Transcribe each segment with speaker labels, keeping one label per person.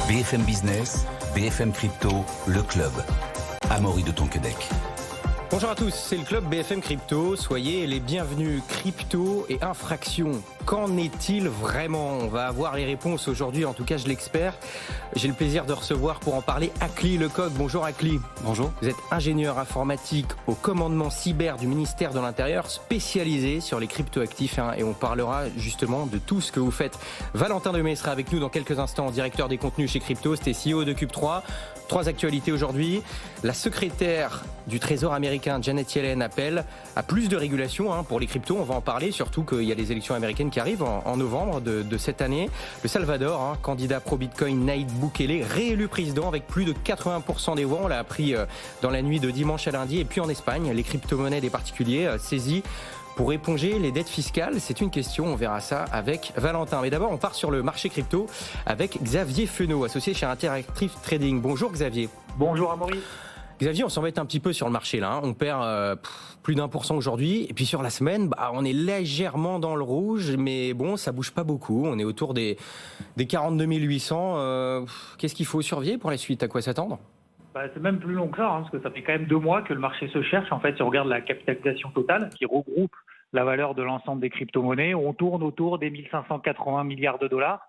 Speaker 1: BFM Business, BFM Crypto, le club. Amaury de Tonquédec.
Speaker 2: Bonjour à tous, c'est le club BFM Crypto. Soyez les bienvenus. Crypto et infraction. Qu'en est-il vraiment? On va avoir les réponses aujourd'hui, en tout cas je l'espère. J'ai le plaisir de recevoir pour en parler Akli Lecoq. Bonjour Akli.
Speaker 3: Bonjour.
Speaker 2: Vous êtes ingénieur informatique au commandement cyber du ministère de l'Intérieur, spécialisé sur les cryptoactifs, et on parlera justement de tout ce que vous faites. Valentin Demey sera avec nous dans quelques instants, directeur des contenus chez Crypto, c'était CEO de Cube3. Trois actualités aujourd'hui. La secrétaire du Trésor américain, Janet Yellen, appelle à plus de régulation pour les cryptos. On va en parler, surtout qu'il y a les élections américaines qui arrivent en novembre de cette année. Le Salvador, candidat pro-Bitcoin Nayib Bukele, réélu président avec plus de 80% des voix. On l'a appris dans la nuit de dimanche à lundi. Et puis en Espagne, les crypto-monnaies des particuliers saisies pour éponger les dettes fiscales. C'est une question, on verra ça avec Valentin. Mais d'abord, on part sur le marché crypto avec Xavier Fenot, associé chez Interactive Trading. Bonjour Xavier.
Speaker 4: Bonjour Amaury.
Speaker 2: Xavier, on s'embête un petit peu sur le marché là. On perd plus d'1% aujourd'hui. Et puis sur la semaine, on est légèrement dans le rouge, mais bon, ça bouge pas beaucoup. On est autour des 42 800. Qu'est-ce qu'il faut surveiller pour la suite? À quoi s'attendre?
Speaker 4: C'est même plus long que ça, parce que ça fait quand même 2 mois que le marché se cherche. En fait, si on regarde la capitalisation totale, qui regroupe la valeur de l'ensemble des crypto-monnaies, on tourne autour des 1580 milliards de dollars.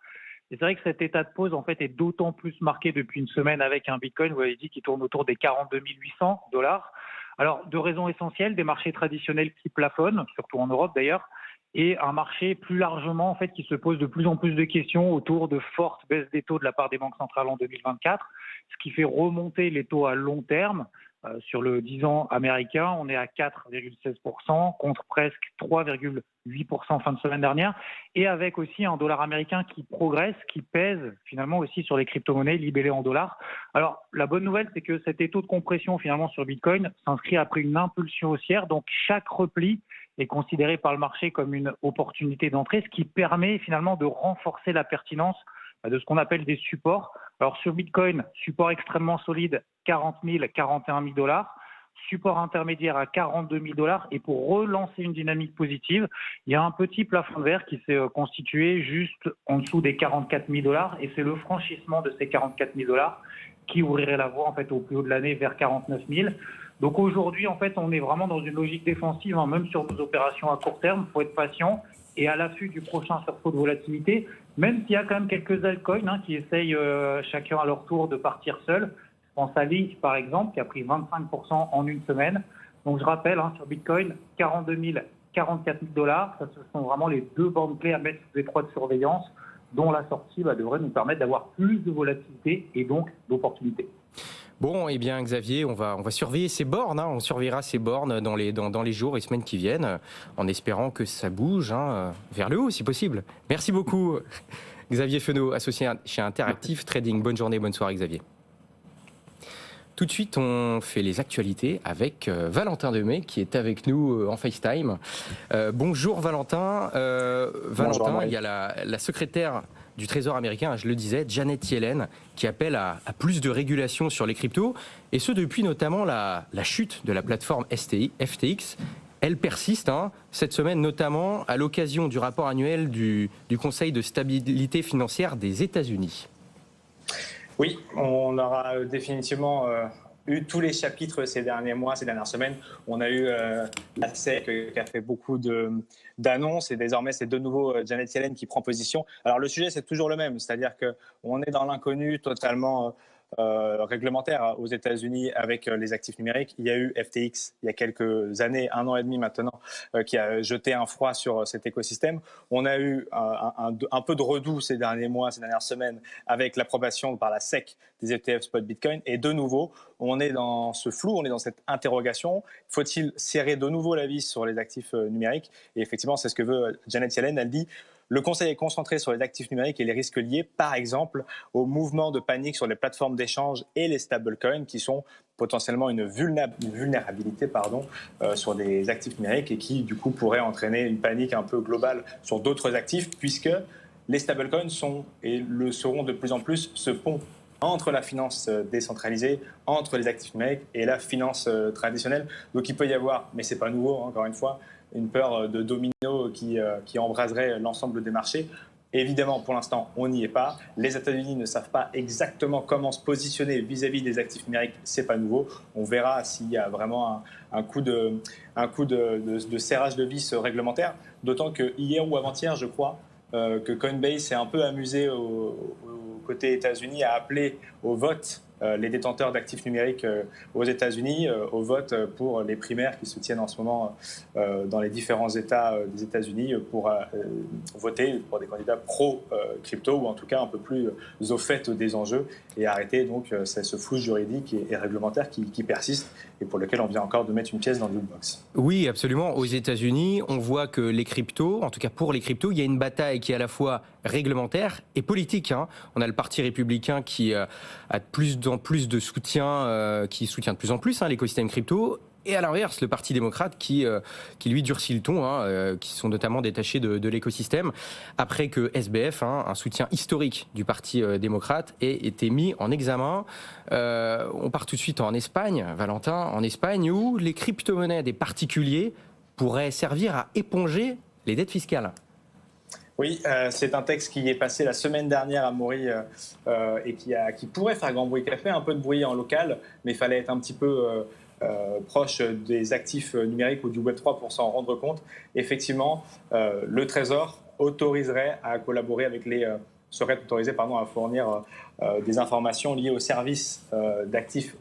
Speaker 4: Et c'est vrai que cet état de pause, en fait, est d'autant plus marqué depuis une semaine avec un Bitcoin, vous avez dit, qui tourne autour des 42 800 dollars. Alors, 2 raisons essentielles, des marchés traditionnels qui plafonnent, surtout en Europe d'ailleurs, et un marché plus largement, en fait, qui se pose de plus en plus de questions autour de fortes baisses des taux de la part des banques centrales en 2024, ce qui fait remonter les taux à long terme. Sur le 10 ans américain, on est à 4,16% contre presque 3,8% fin de semaine dernière, et avec aussi un dollar américain qui progresse, qui pèse finalement aussi sur les crypto-monnaies libellées en dollars. Alors la bonne nouvelle, c'est que cet étau de compression finalement sur Bitcoin s'inscrit après une impulsion haussière, donc chaque repli est considéré par le marché comme une opportunité d'entrée, ce qui permet finalement de renforcer la pertinence de ce qu'on appelle des supports. Alors sur Bitcoin, support extrêmement solide, 40 000, 41 000 dollars. Support intermédiaire à 42 000 dollars. Et pour relancer une dynamique positive, il y a un petit plafond de verre qui s'est constitué juste en dessous des 44 000 dollars. Et c'est le franchissement de ces 44 000 dollars qui ouvrirait la voie en fait, au plus haut de l'année vers 49 000. Donc aujourd'hui, en fait, on est vraiment dans une logique défensive, même sur nos opérations à court terme. Il faut être patient et à l'affût du prochain sursaut de volatilité, même s'il y a quand même quelques altcoins qui essayent chacun à leur tour de partir seuls. Je pense à Link, par exemple, qui a pris 25% en une semaine. Donc je rappelle, sur Bitcoin, 42 000, 44 000 dollars. Ça, ce sont vraiment les 2 bandes clés à mettre sous étroite surveillance, dont la sortie devrait nous permettre d'avoir plus de volatilité et donc d'opportunités.
Speaker 2: Bon, eh bien Xavier, on va surveiller ces bornes. On surveillera ces bornes dans les jours et semaines qui viennent, en espérant que ça bouge vers le haut, si possible. Merci beaucoup, Xavier Fenot, associé chez Interactive Trading. Bonne journée, bonne soirée, Xavier. Tout de suite, on fait les actualités avec Valentin Demey, qui est avec nous en FaceTime. Bonjour Valentin. Valentin, il y a la secrétaire du Trésor américain, je le disais, Janet Yellen, qui appelle à plus de régulation sur les cryptos, et ce depuis notamment la chute de la plateforme FTX. Elle persiste, cette semaine notamment à l'occasion du rapport annuel du Conseil de stabilité financière des États-Unis.
Speaker 3: Oui, on aura définitivement eu tous les chapitres ces derniers mois, ces dernières semaines. On a eu la SEC qui a fait beaucoup d'annonces et désormais c'est de nouveau Janet Yellen qui prend position. Alors le sujet c'est toujours le même, c'est-à-dire qu'on est dans l'inconnu totalement réglementaire aux États-Unis avec les actifs numériques. Il y a eu FTX il y a quelques années, 1 an et demi maintenant, qui a jeté un froid sur cet écosystème. On a eu un peu de redoux ces derniers mois, ces dernières semaines, avec l'approbation par la SEC des ETF spot Bitcoin. Et de nouveau, on est dans ce flou, on est dans cette interrogation. Faut-il serrer de nouveau la vis sur les actifs numériques? Et effectivement, c'est ce que veut Janet Yellen. Elle dit: le Conseil est concentré sur les actifs numériques et les risques liés, par exemple, au mouvement de panique sur les plateformes d'échange et les stablecoins, qui sont potentiellement une vulnérabilité sur des actifs numériques et qui, du coup, pourraient entraîner une panique un peu globale sur d'autres actifs, puisque les stablecoins sont et le seront de plus en plus ce pont entre la finance décentralisée, entre les actifs numériques et la finance traditionnelle. Donc il peut y avoir, mais ce n'est pas nouveau, encore une fois, une peur de domino qui embraserait l'ensemble des marchés. Évidemment, pour l'instant, on n'y est pas. Les États-Unis ne savent pas exactement comment se positionner vis-à-vis des actifs numériques. C'est pas nouveau. On verra s'il y a vraiment un coup de serrage de vis réglementaire. D'autant que hier ou avant-hier, je crois, que Coinbase s'est un peu amusé côté États-Unis à appeler au vote les détenteurs d'actifs numériques aux États-Unis au vote pour les primaires qui se tiennent en ce moment dans les différents États des États-Unis pour voter pour des candidats pro-crypto ou en tout cas un peu plus au fait des enjeux et arrêter donc ce flou juridique et réglementaire qui persiste et pour lequel on vient encore de mettre une pièce dans le box.
Speaker 2: Oui, absolument. Aux États-Unis, on voit que les cryptos, en tout cas pour les cryptos, il y a une bataille qui est à la fois réglementaire et politique. On a le Parti républicain qui a de plus en plus de soutien, qui soutient de plus en plus l'écosystème crypto. Et à l'inverse, le Parti démocrate qui lui durcit le ton, qui sont notamment détachés de l'écosystème, après que SBF, un soutien historique du Parti démocrate, ait été mis en examen. On part tout de suite en Espagne, Valentin, en Espagne, où les crypto-monnaies des particuliers pourraient servir à éponger les dettes fiscales.
Speaker 3: Oui, c'est un texte qui est passé la semaine dernière à Amaury et qui pourrait faire grand bruit, qui a fait un peu de bruit en local, mais il fallait être un petit peu proche des actifs numériques ou du Web3 pour s'en rendre compte. Effectivement, le Trésor autoriserait à collaborer avec serait autorisé à fournir des informations liées aux services d'actifs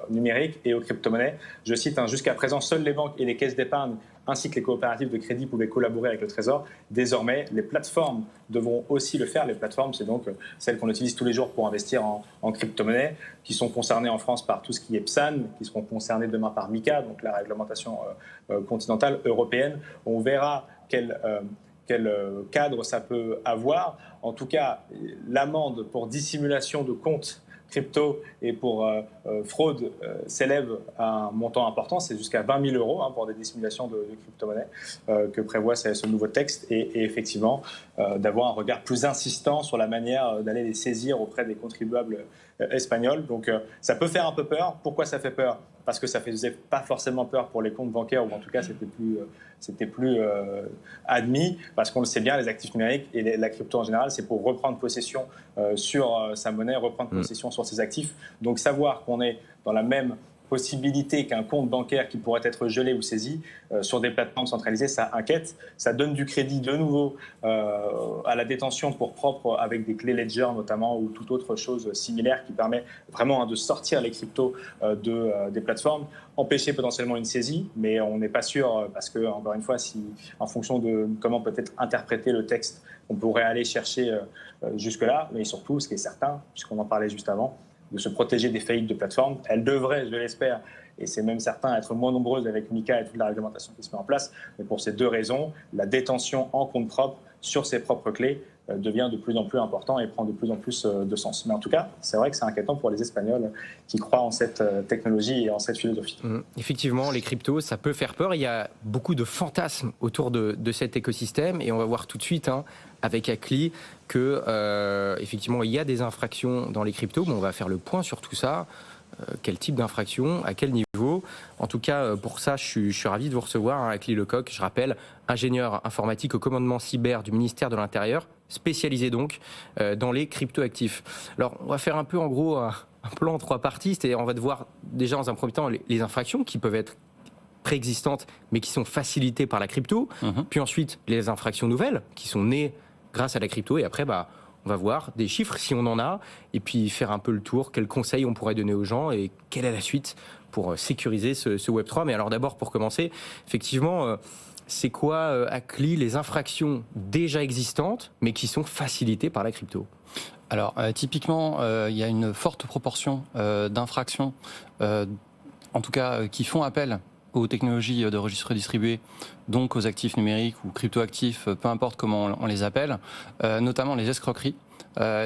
Speaker 3: numériques et aux crypto-monnaies. Je cite, jusqu'à présent, seules les banques et les caisses d'épargne ainsi que les coopératives de crédit pouvaient collaborer avec le Trésor. Désormais, les plateformes devront aussi le faire. Les plateformes, c'est donc celles qu'on utilise tous les jours pour investir en crypto-monnaie, qui sont concernées en France par tout ce qui est PSAN, qui seront concernées demain par MiCA, donc la réglementation continentale européenne. On verra quel cadre ça peut avoir. En tout cas, l'amende pour dissimulation de comptes crypto et pour fraude s'élève à un montant important, c'est jusqu'à 20 000 € pour des dissimulations de crypto-monnaies que prévoit ce nouveau texte et effectivement d'avoir un regard plus insistant sur la manière d'aller les saisir auprès des contribuables espagnols. Donc ça peut faire un peu peur. Pourquoi ça fait peur ? Parce que ça ne faisait pas forcément peur pour les comptes bancaires, ou en tout cas c'était plus admis, parce qu'on le sait bien, les actifs numériques et la crypto en général, c'est pour reprendre possession sur sa monnaie, reprendre possession sur ses actifs. Donc savoir qu'on est dans la même possibilité qu'un compte bancaire qui pourrait être gelé ou saisi sur des plateformes centralisées, ça inquiète. Ça donne du crédit de nouveau à la détention pour propre avec des clés Ledger notamment ou toute autre chose similaire qui permet vraiment de sortir les cryptos des plateformes, empêcher potentiellement une saisie, mais on n'est pas sûr parce que, encore une fois, en fonction de comment peut être interprété le texte, on pourrait aller chercher jusque-là, mais surtout, ce qui est certain, puisqu'on en parlait juste avant, de se protéger des faillites de plateformes. Elles devraient, je l'espère, et c'est même certain, être moins nombreuses avec MiCA et toute la réglementation qui se met en place. Mais pour ces deux raisons, la détention en compte propre sur ses propres clés devient de plus en plus important et prend de plus en plus de sens. Mais en tout cas, c'est vrai que c'est inquiétant pour les Espagnols qui croient en cette technologie et en cette philosophie.
Speaker 2: Effectivement, les cryptos, ça peut faire peur. Il y a beaucoup de fantasmes autour de cet écosystème et on va voir tout de suite avec Acli que effectivement il y a des infractions dans les cryptos. Bon, on va faire le point sur tout ça. Quel type d'infraction, à quel niveau. En tout cas, pour ça, je suis ravi de vous recevoir, Acli Lecoq, je rappelle, ingénieur informatique au commandement cyber du ministère de l'Intérieur, spécialisé donc dans les cryptoactifs. Alors, on va faire un peu, en gros, un plan en 3 parties, c'est-à-dire on va devoir déjà, dans un premier temps, les infractions qui peuvent être préexistantes, mais qui sont facilitées par la crypto, puis ensuite, les infractions nouvelles, qui sont nées grâce à la crypto, et après, on va voir des chiffres si on en a, et puis faire un peu le tour, quels conseils on pourrait donner aux gens et quelle est la suite pour sécuriser ce Web3. Mais alors d'abord, pour commencer, effectivement, c'est quoi, Acli, les infractions déjà existantes, mais qui sont facilitées par la crypto ?
Speaker 5: Alors, typiquement, il y a une forte proportion d'infractions, en tout cas, qui font appel aux technologies de registre distribué, donc aux actifs numériques ou cryptoactifs, peu importe comment on les appelle, notamment les escroqueries.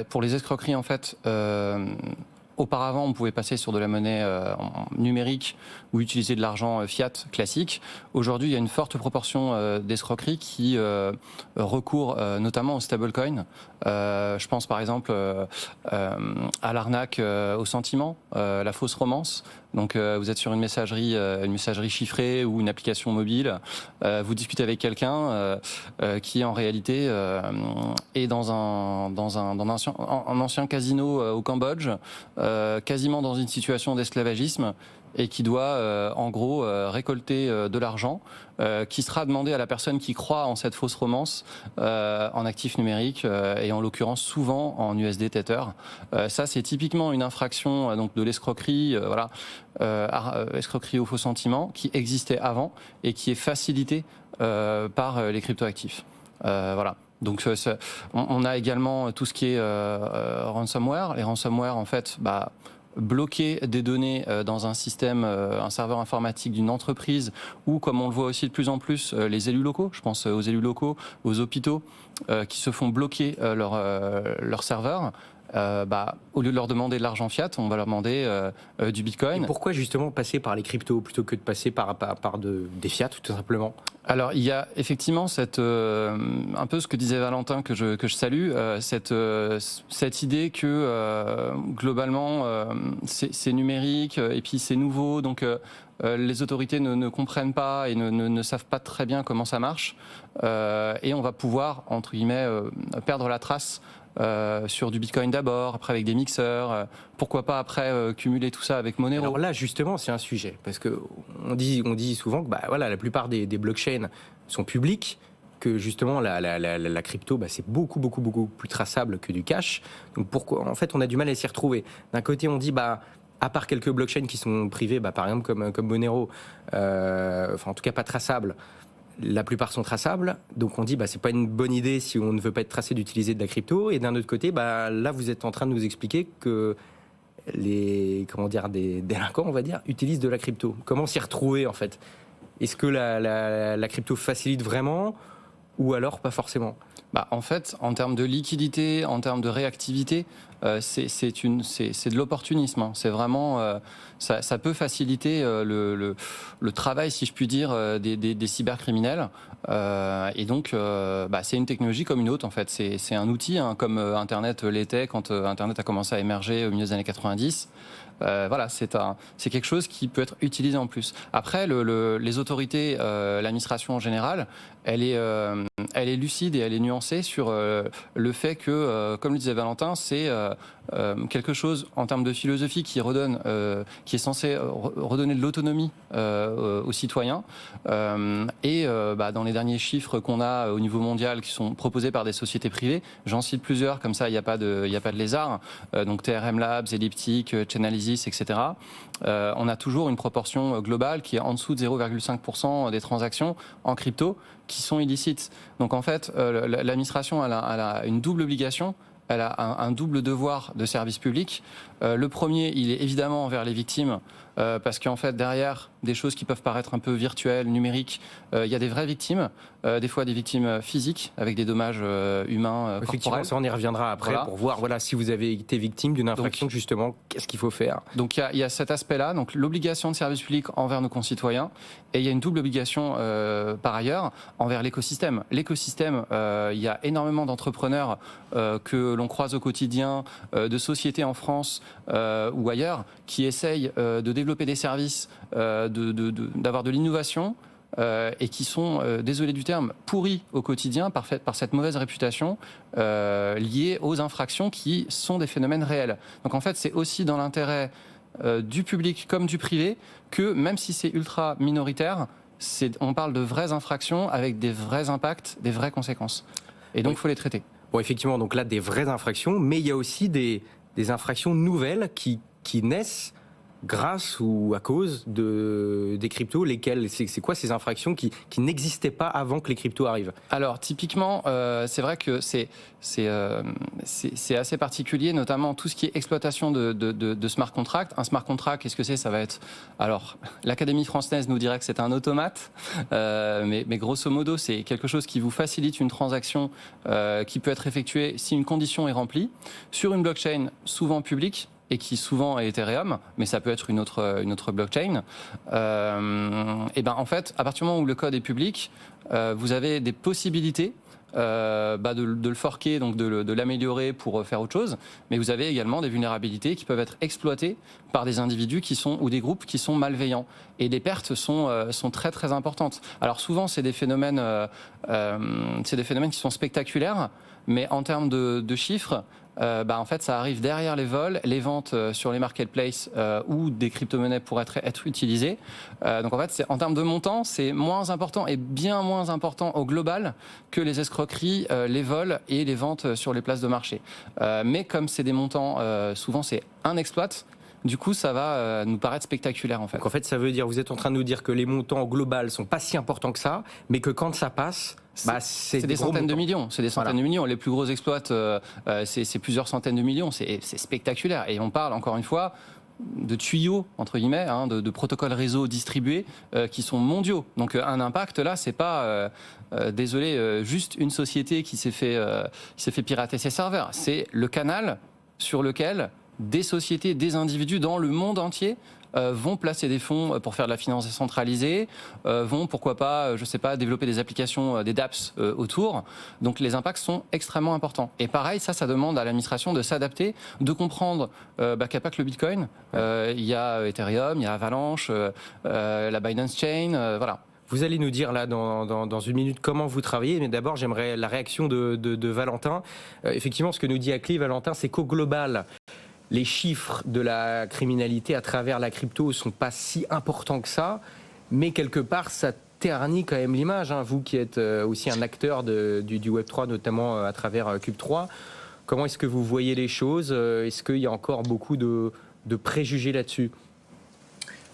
Speaker 5: Pour les escroqueries, en fait, auparavant, on pouvait passer sur de la monnaie numérique ou utiliser de l'argent fiat classique. Aujourd'hui, il y a une forte proportion d'escroqueries qui recourent notamment aux stablecoins. Je pense par exemple à l'arnaque au sentiment, la fausse romance, Donc vous êtes sur une messagerie chiffrée ou une application mobile, vous discutez avec quelqu'un qui en réalité est dans un ancien casino au Cambodge, quasiment dans une situation d'esclavagisme, et qui doit en gros récolter de l'argent qui sera demandé à la personne qui croit en cette fausse romance en actifs numériques et en l'occurrence souvent en USD Tether. Ça c'est typiquement une infraction donc de l'escroquerie, escroquerie au faux sentiment qui existait avant et qui est facilitée par les cryptoactifs. Voilà. Donc on a également tout ce qui est ransomware. Les ransomware en fait, bloquer des données dans un système, un serveur informatique d'une entreprise, ou comme on le voit aussi de plus en plus, les élus locaux, je pense aux élus locaux, aux hôpitaux, qui se font bloquer leur serveur. Au lieu de leur demander de l'argent fiat, on va leur demander du bitcoin.
Speaker 2: Et pourquoi justement passer par les cryptos plutôt que de passer par des fiat tout simplement?
Speaker 5: Alors il y a effectivement un peu ce que disait Valentin que je salue, cette idée que globalement c'est numérique et puis c'est nouveau, donc les autorités ne comprennent pas et ne savent pas très bien comment ça marche, et on va pouvoir entre guillemets perdre la trace sur du Bitcoin d'abord, après avec des mixeurs, pourquoi pas après cumuler tout ça avec Monero.
Speaker 2: Alors là justement c'est un sujet, parce que on dit souvent que la plupart des blockchains sont publiques, que justement la crypto c'est beaucoup plus traçable que du cash. Donc pourquoi en fait on a du mal à s'y retrouver? D'un côté on dit à part quelques blockchains qui sont privés, par exemple comme Monero, en tout cas pas traçables, la plupart sont traçables, donc on dit c'est pas une bonne idée si on ne veut pas être tracé d'utiliser de la crypto. Et d'un autre côté, là vous êtes en train de nous expliquer que des délinquants, on va dire, utilisent de la crypto. Comment s'y retrouver en fait? Est-ce que la crypto facilite vraiment ou alors pas forcément?
Speaker 5: En fait, en termes de liquidité, en termes de réactivité, c'est de l'opportunisme. C'est vraiment, ça peut faciliter le travail, si je puis dire, des cybercriminels. Et donc, c'est une technologie comme une autre. En fait, c'est un outil, comme Internet l'était quand Internet a commencé à émerger au milieu des années 90. C'est quelque chose qui peut être utilisé en plus. Après, les autorités, l'administration en général, elle est lucide et elle est nuancée sur le fait que, comme le disait Valentin, c'est quelque chose en termes de philosophie qui est censé redonner de l'autonomie aux citoyens. Dans les derniers chiffres qu'on a au niveau mondial qui sont proposés par des sociétés privées, j'en cite plusieurs, comme ça il n'y a pas de lézard, donc TRM Labs, Elliptic, Chainalysis, etc. On a toujours une proportion globale qui est en dessous de 0,5% des transactions en crypto qui sont illicites. Donc en fait, l'administration elle a une double obligation. Elle a un double devoir de service public. Le premier, il est évidemment envers les victimes, parce qu'en fait, derrière des choses qui peuvent paraître un peu virtuelles, numériques, il y a des vraies victimes, des fois des victimes physiques, avec des dommages humains, corporels.
Speaker 2: Ça, on y reviendra après pour voir si vous avez été victime d'une infraction, justement, qu'est-ce qu'il faut faire?
Speaker 5: Donc il y a cet aspect-là, donc l'obligation de service public envers nos concitoyens, et il y a une double obligation par ailleurs envers l'écosystème. L'écosystème, il y a énormément d'entrepreneurs que l'on croise au quotidien, de sociétés en France ou ailleurs, qui essayent de développer des services, d'avoir de l'innovation, et qui sont, désolé du terme, pourris au quotidien par cette mauvaise réputation liée aux infractions qui sont des phénomènes réels. Donc en fait, c'est aussi dans l'intérêt du public comme du privé que, même si c'est ultra minoritaire, on parle de vraies infractions avec des vrais impacts, des vraies conséquences. Et donc, il faut les traiter.
Speaker 2: Bon, effectivement, donc là, des vraies infractions, mais il y a aussi des infractions nouvelles qui naissent grâce ou à cause des cryptos. Lesquelles? C'est quoi ces infractions qui n'existaient pas avant que les cryptos arrivent?
Speaker 5: Alors typiquement, c'est vrai que c'est assez particulier, notamment tout ce qui est exploitation de smart contract. Un smart contract, qu'est-ce que c'est? Ça va être... Alors, l'Académie française nous dirait que c'est un automate, mais grosso modo, c'est quelque chose qui vous facilite une transaction qui peut être effectuée si une condition est remplie sur une blockchain souvent publique, et qui souvent est Ethereum, mais ça peut être une autre blockchain. En fait, à partir du moment où le code est public, vous avez des possibilités de le forquer, donc de l'améliorer pour faire autre chose. Mais vous avez également des vulnérabilités qui peuvent être exploitées par des individus ou des groupes qui sont malveillants. Et les pertes sont très très importantes. Alors souvent, c'est des phénomènes qui sont spectaculaires, mais en termes de chiffres, en fait, ça arrive derrière les vols, les ventes sur les marketplaces où des crypto-monnaies pourraient être utilisées. Donc en fait, en termes de montant, c'est moins important et bien moins important au global que les escroqueries, les vols et les ventes sur les places de marché. Mais comme c'est des montants, souvent c'est un exploit. Du coup, ça va nous paraître spectaculaire en fait.
Speaker 2: Donc en fait, ça veut dire, vous êtes en train de nous dire que les montants global sont pas si importants que ça, mais que quand ça passe, c'est
Speaker 5: des centaines de millions. C'est des centaines de millions. Les plus gros exploits, c'est plusieurs centaines de millions. C'est spectaculaire. Et on parle encore une fois de tuyaux entre guillemets, de protocoles réseau distribués qui sont mondiaux. Donc un impact là, c'est pas juste une société qui s'est fait pirater ses serveurs. C'est le canal sur lequel des sociétés, des individus dans le monde entier vont placer des fonds pour faire de la finance décentralisée, vont pourquoi pas, développer des applications, des dApps autour. Donc les impacts sont extrêmement importants. Et pareil, ça demande à l'administration de s'adapter, de comprendre qu'il n'y a pas que le Bitcoin, il y a Ethereum, il y a Avalanche, la Binance Chain, voilà.
Speaker 2: Vous allez nous dire là dans une minute comment vous travaillez, mais d'abord j'aimerais la réaction de Valentin. Effectivement, ce que nous dit Acli, Valentin, c'est qu'au global, les chiffres de la criminalité à travers la crypto ne sont pas si importants que ça, mais quelque part, ça ternit quand même l'image. Vous qui êtes aussi un acteur du Web3, notamment à travers Cube3, comment est-ce que vous voyez les choses? Est-ce qu'il y a encore beaucoup de préjugés là-dessus?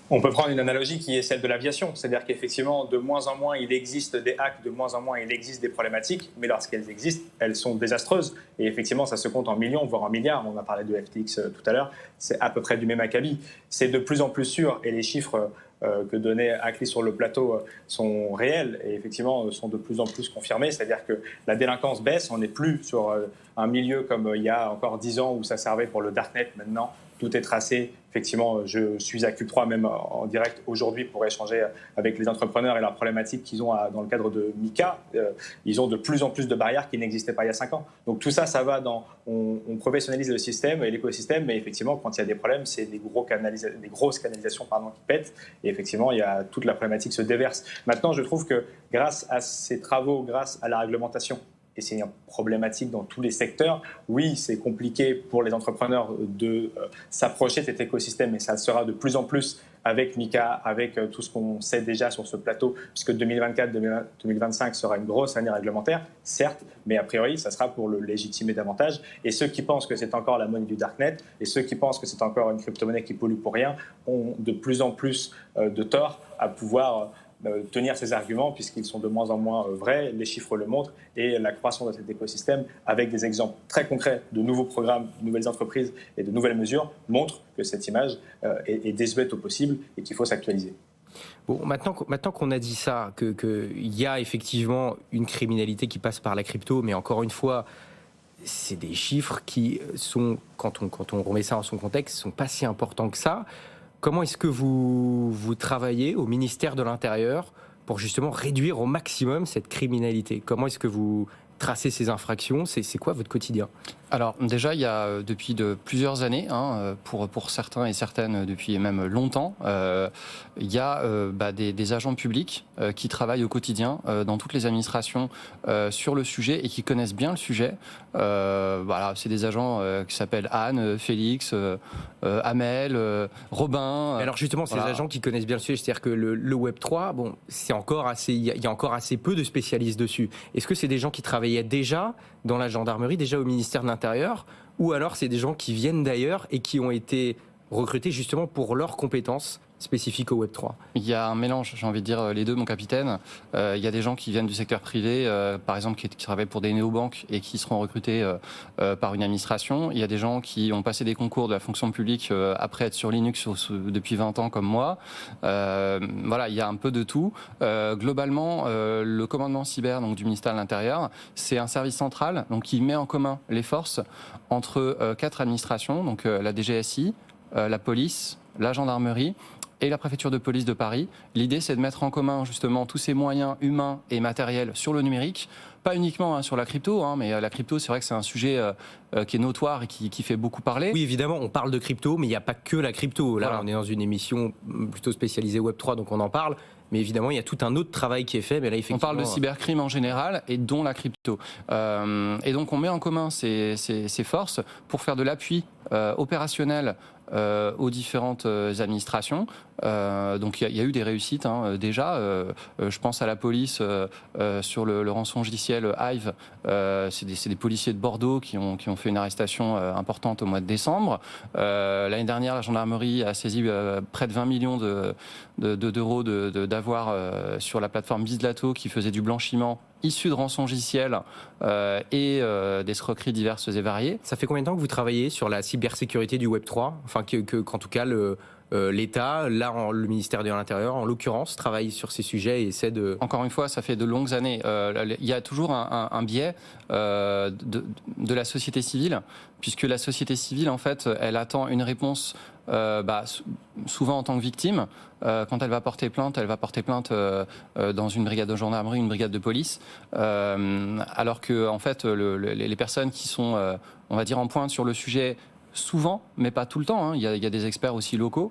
Speaker 3: On peut prendre une analogie qui est celle de l'aviation, c'est-à-dire qu'effectivement, de moins en moins, il existe des hacks, de moins en moins, il existe des problématiques, mais lorsqu'elles existent, elles sont désastreuses. Et effectivement, ça se compte en millions, voire en milliards. On a parlé de FTX tout à l'heure, c'est à peu près du même acabit. C'est de plus en plus sûr, et les chiffres que donnait Acli sur le plateau sont réels et effectivement sont de plus en plus confirmés, c'est-à-dire que la délinquance baisse, on n'est plus sur un milieu comme il y a encore 10 ans où ça servait pour le darknet. Maintenant, tout est tracé. Effectivement, je suis à Cube3 même en direct aujourd'hui pour échanger avec les entrepreneurs et leurs problématiques qu'ils ont dans le cadre de Mika. Ils ont de plus en plus de barrières qui n'existaient pas il y a 5 ans. Donc tout ça, ça va on professionnalise le système et l'écosystème, mais effectivement, quand il y a des problèmes, c'est des grosses canalisations qui pètent. Et effectivement, il y a toute la problématique se déverse. Maintenant, je trouve que grâce à ces travaux, grâce à la réglementation, et c'est une problématique dans tous les secteurs. Oui, c'est compliqué pour les entrepreneurs de s'approcher de cet écosystème, et ça le sera de plus en plus avec Mika, avec tout ce qu'on sait déjà sur ce plateau, puisque 2024-2025 sera une grosse année réglementaire, certes, mais a priori, ça sera pour le légitimer davantage. Et ceux qui pensent que c'est encore la monnaie du darknet, et ceux qui pensent que c'est encore une crypto-monnaie qui pollue pour rien, ont de plus en plus de tort à pouvoir tenir ces arguments, puisqu'ils sont de moins en moins vrais, les chiffres le montrent, et la croissance de cet écosystème, avec des exemples très concrets de nouveaux programmes, de nouvelles entreprises et de nouvelles mesures, montre que cette image est désuète au possible et qu'il faut s'actualiser.
Speaker 2: Bon, maintenant qu'on a dit ça, qu'il y a effectivement une criminalité qui passe par la crypto, mais encore une fois, c'est des chiffres qui sont, quand on remet ça en son contexte, ne sont pas si importants que ça. Comment est-ce que vous travaillez au ministère de l'Intérieur pour justement réduire au maximum cette criminalité? Comment est-ce que vous tracez ces infractions? C'est quoi votre quotidien?
Speaker 5: Alors déjà, il y a depuis plusieurs années, pour certains et certaines depuis même longtemps, il y a des agents publics qui travaillent au quotidien dans toutes les administrations sur le sujet et qui connaissent bien le sujet. Voilà, c'est des agents qui s'appellent Anne, Félix, Amel, Robin.
Speaker 2: Alors justement, ces agents qui connaissent bien le sujet, c'est-à-dire que le Web3, bon, c'est encore assez, il y a encore assez peu de spécialistes dessus. Est-ce que c'est des gens qui travaillaient déjà dans la gendarmerie, déjà au ministère de l'Intérieur, ou alors c'est des gens qui viennent d'ailleurs et qui ont été recrutés justement pour leurs compétences spécifiques au Web3?
Speaker 5: Il y a un mélange, j'ai envie de dire les deux, mon capitaine. Il y a des gens qui viennent du secteur privé, par exemple, qui travaillent pour des néobanques et qui seront recrutés par une administration. Il y a des gens qui ont passé des concours de la fonction publique après être sur Linux depuis 20 ans comme moi. Voilà, il y a un peu de tout. Globalement, le commandement cyber donc, du ministère de l'Intérieur, c'est un service central donc, qui met en commun les forces entre 4 administrations, donc la DGSI, la police, la gendarmerie, et la préfecture de police de Paris. L'idée, c'est de mettre en commun justement tous ces moyens humains et matériels sur le numérique. Pas uniquement sur la crypto, mais la crypto, c'est vrai que c'est un sujet qui est notoire et qui fait beaucoup parler.
Speaker 2: Oui, évidemment, on parle de crypto, mais il n'y a pas que la crypto. Là,
Speaker 5: Voilà.
Speaker 2: on est dans une émission plutôt spécialisée Web3, donc on en parle. Mais évidemment, il y a tout un autre travail qui est fait. Mais là, effectivement,
Speaker 5: on parle de cybercrime en général et dont la crypto. Et donc, on met en commun ces forces pour faire de l'appui opérationnel aux différentes administrations. Donc il y a eu des réussites déjà. Je pense à la police sur le rançongiciel Hive. C'est des policiers de Bordeaux qui ont fait une arrestation importante au mois de décembre. L'année dernière, la gendarmerie a saisi près de 20 millions d'euros d'avoirs sur la plateforme Bislato qui faisait du blanchiment issu de rançongiciels et d'escroqueries diverses et variées.
Speaker 2: Ça fait combien de temps que vous travaillez sur la cybersécurité du Web3 ? Enfin, qu'en tout cas, l'État, là, le ministère de l'Intérieur, en l'occurrence, travaille sur ces sujets et essaie de...
Speaker 5: Encore une fois, ça fait de longues années. Il y a toujours un biais de la société civile, puisque la société civile, en fait, elle attend une réponse souvent en tant que victime. Quand elle va porter plainte dans une brigade de gendarmerie, une brigade de police, alors que, en fait, les personnes qui sont, on va dire, en pointe sur le sujet, souvent, mais pas tout le temps, il y a des experts aussi locaux,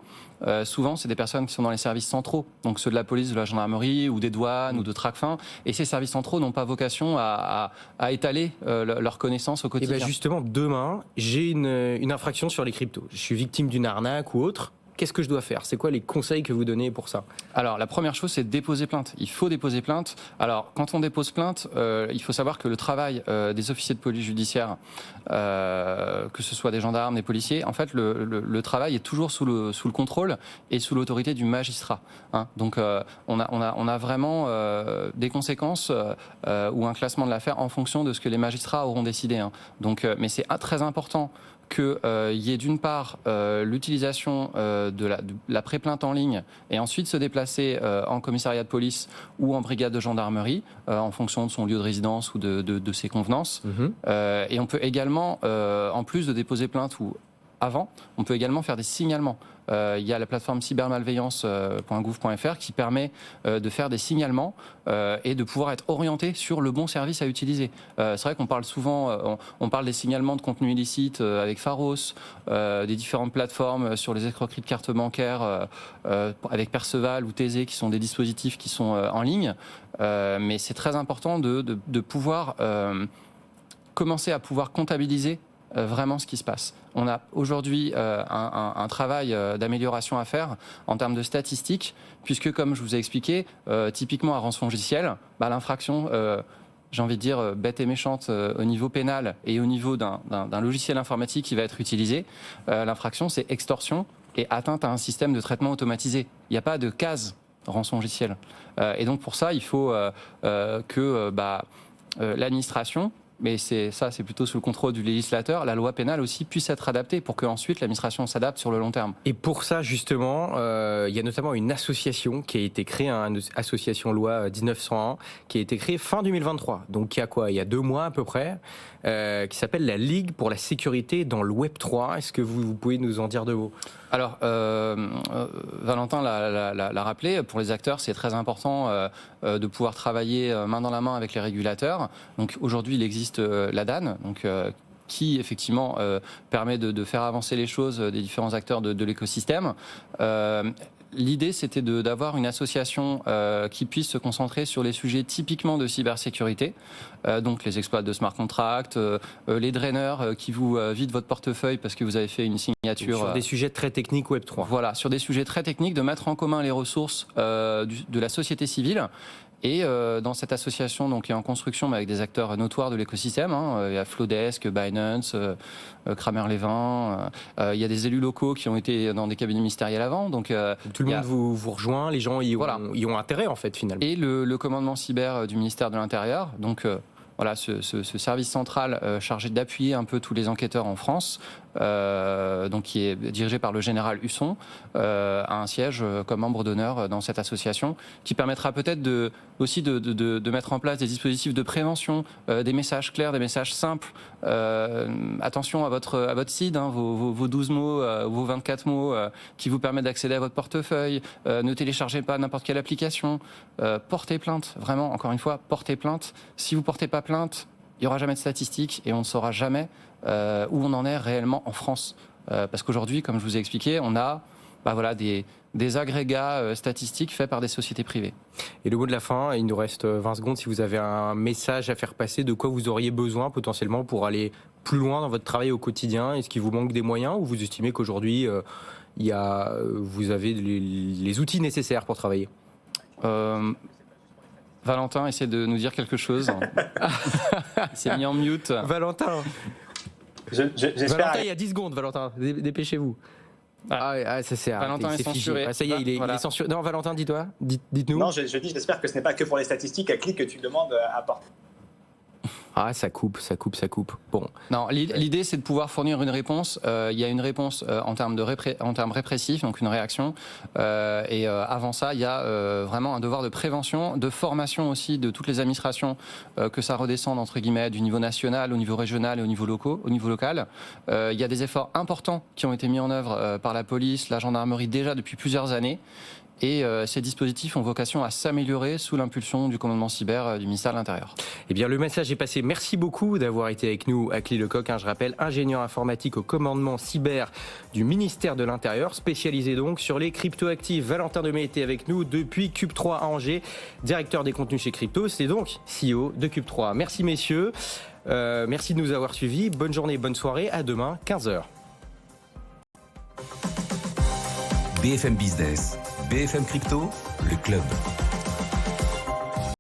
Speaker 5: souvent c'est des personnes qui sont dans les services centraux, donc ceux de la police, de la gendarmerie ou des douanes ou de Tracfin, et ces services centraux n'ont pas vocation à étaler leurs connaissances au
Speaker 2: Et
Speaker 5: quotidien.
Speaker 2: bien justement, demain, j'ai une infraction sur les cryptos. Je suis victime d'une arnaque ou autre. Qu'est-ce que je dois faire ? C'est quoi les conseils que vous donnez pour ça ?
Speaker 5: Alors, la première chose, c'est de déposer plainte. Il faut déposer plainte. Alors, quand on dépose plainte, il faut savoir que le travail des officiers de police judiciaire, que ce soit des gendarmes, des policiers, en fait, le travail est toujours sous le contrôle et sous l'autorité du magistrat. Donc, on a vraiment des conséquences ou un classement de l'affaire en fonction de ce que les magistrats auront décidé. Donc, mais c'est très important qu'il y ait d'une part l'utilisation de la pré-plainte en ligne et ensuite se déplacer en commissariat de police ou en brigade de gendarmerie en fonction de son lieu de résidence ou de ses convenances. Et on peut également, en plus de déposer plainte ou avant, on peut également faire des signalements. Il y a la plateforme cybermalveillance.gouv.fr qui permet de faire des signalements et de pouvoir être orienté sur le bon service à utiliser. C'est vrai qu'on parle souvent, on parle des signalements de contenu illicite avec Pharos, des différentes plateformes sur les escroqueries de cartes bancaires avec Perceval ou Thésée qui sont des dispositifs qui sont en ligne. Mais c'est très important de pouvoir commencer à pouvoir comptabiliser vraiment ce qui se passe. On a aujourd'hui un travail d'amélioration à faire en termes de statistiques, puisque comme je vous ai expliqué, typiquement à rançongiciel, l'infraction, j'ai envie de dire, bête et méchante au niveau pénal et au niveau d'un logiciel informatique qui va être utilisé, l'infraction c'est extorsion et atteinte à un système de traitement automatisé. Il n'y a pas de case rançongiciel. Et donc pour ça, il faut que l'administration, mais c'est plutôt sous le contrôle du législateur, la loi pénale aussi puisse être adaptée pour qu'ensuite l'administration s'adapte sur le long terme.
Speaker 2: Et pour ça, justement, il y a notamment une association qui a été créée, une association loi 1901, qui a été créée fin 2023. Donc il y a quoi ? Il y a 2 mois à peu près, qui s'appelle la Ligue pour la sécurité dans le Web3. Est-ce que vous pouvez nous en dire 2 mots ?
Speaker 5: Alors, Valentin l'a rappelé, pour les acteurs, c'est très important de pouvoir travailler main dans la main avec les régulateurs. Donc aujourd'hui, il existe l'ADAN, qui effectivement permet de faire avancer les choses des différents acteurs de l'écosystème. L'idée, c'était d'avoir une association qui puisse se concentrer sur les sujets typiquement de cybersécurité, donc les exploits de smart contracts, les draineurs qui vous vident votre portefeuille parce que vous avez fait une signature.
Speaker 2: Sur des sujets très techniques Web3.
Speaker 5: Voilà, sur des sujets très techniques, de mettre en commun les ressources de la société civile. Et dans cette association donc, qui est en construction mais avec des acteurs notoires de l'écosystème, il y a Flowdesk, Binance, Kramer-Levin, il y a des élus locaux qui ont été dans des cabinets ministériels avant. Donc,
Speaker 2: tout le monde vous rejoint, les gens y ont intérêt en fait finalement.
Speaker 5: Et le commandement cyber du ministère de l'Intérieur, donc... Voilà, ce service central chargé d'appuyer un peu tous les enquêteurs en France donc qui est dirigé par le général Husson, a un siège comme membre d'honneur dans cette association, qui permettra peut-être aussi de mettre en place des dispositifs de prévention, des messages clairs, des messages simples. Attention à votre CID, hein, vos 12 mots, vos 24 mots qui vous permettent d'accéder à votre portefeuille. Ne téléchargez pas n'importe quelle application. Portez plainte, vraiment, encore une fois, portez plainte. Si vous ne portez pas plainte, il n'y aura jamais de statistiques et on ne saura jamais où on en est réellement en France. Parce qu'aujourd'hui, comme je vous ai expliqué, on a des agrégats statistiques faits par des sociétés privées.
Speaker 2: Et le mot de la fin, il nous reste 20 secondes. Si vous avez un message à faire passer, de quoi vous auriez besoin potentiellement pour aller plus loin dans votre travail au quotidien? Est-ce qu'il vous manque des moyens ou vous estimez qu'aujourd'hui, vous avez les outils nécessaires pour travailler?
Speaker 5: Valentin essaie de nous dire quelque chose. Il s'est mis en mute.
Speaker 2: Valentin,
Speaker 3: J'espère.
Speaker 2: il y a 10 secondes, Valentin. Dépêchez-vous. Ça c'est
Speaker 5: Valentin est censuré.
Speaker 2: Ça y est, il est censuré. Non, Valentin, dis-toi. Dites-nous.
Speaker 3: Non, je dis, j'espère que ce n'est pas que pour les statistiques à clic que tu demandes à apporter.
Speaker 2: Ah, ça coupe. Bon.
Speaker 5: Non, l'idée, c'est de pouvoir fournir une réponse. Il y a une réponse en termes répressifs, donc une réaction. Et avant ça, il y a vraiment un devoir de prévention, de formation aussi de toutes les administrations, que ça redescende, entre guillemets, du niveau national au niveau régional et au niveau local. Il y a des efforts importants qui ont été mis en œuvre par la police, la gendarmerie, déjà depuis plusieurs années. Et ces dispositifs ont vocation à s'améliorer sous l'impulsion du commandement cyber du ministère de l'Intérieur.
Speaker 2: Eh bien, le message est passé. Merci beaucoup d'avoir été avec nous, Akli Lecoq. Je rappelle, ingénieur informatique au commandement cyber du ministère de l'Intérieur, spécialisé donc sur les cryptoactifs. Valentin Demey était avec nous depuis Cube 3 à Angers, directeur des contenus chez Crypto. C'est donc CEO de Cube 3. Merci messieurs. Merci de nous avoir suivis. Bonne journée, bonne soirée. À demain, 15h.
Speaker 1: BFM Business, BFM Crypto, le club.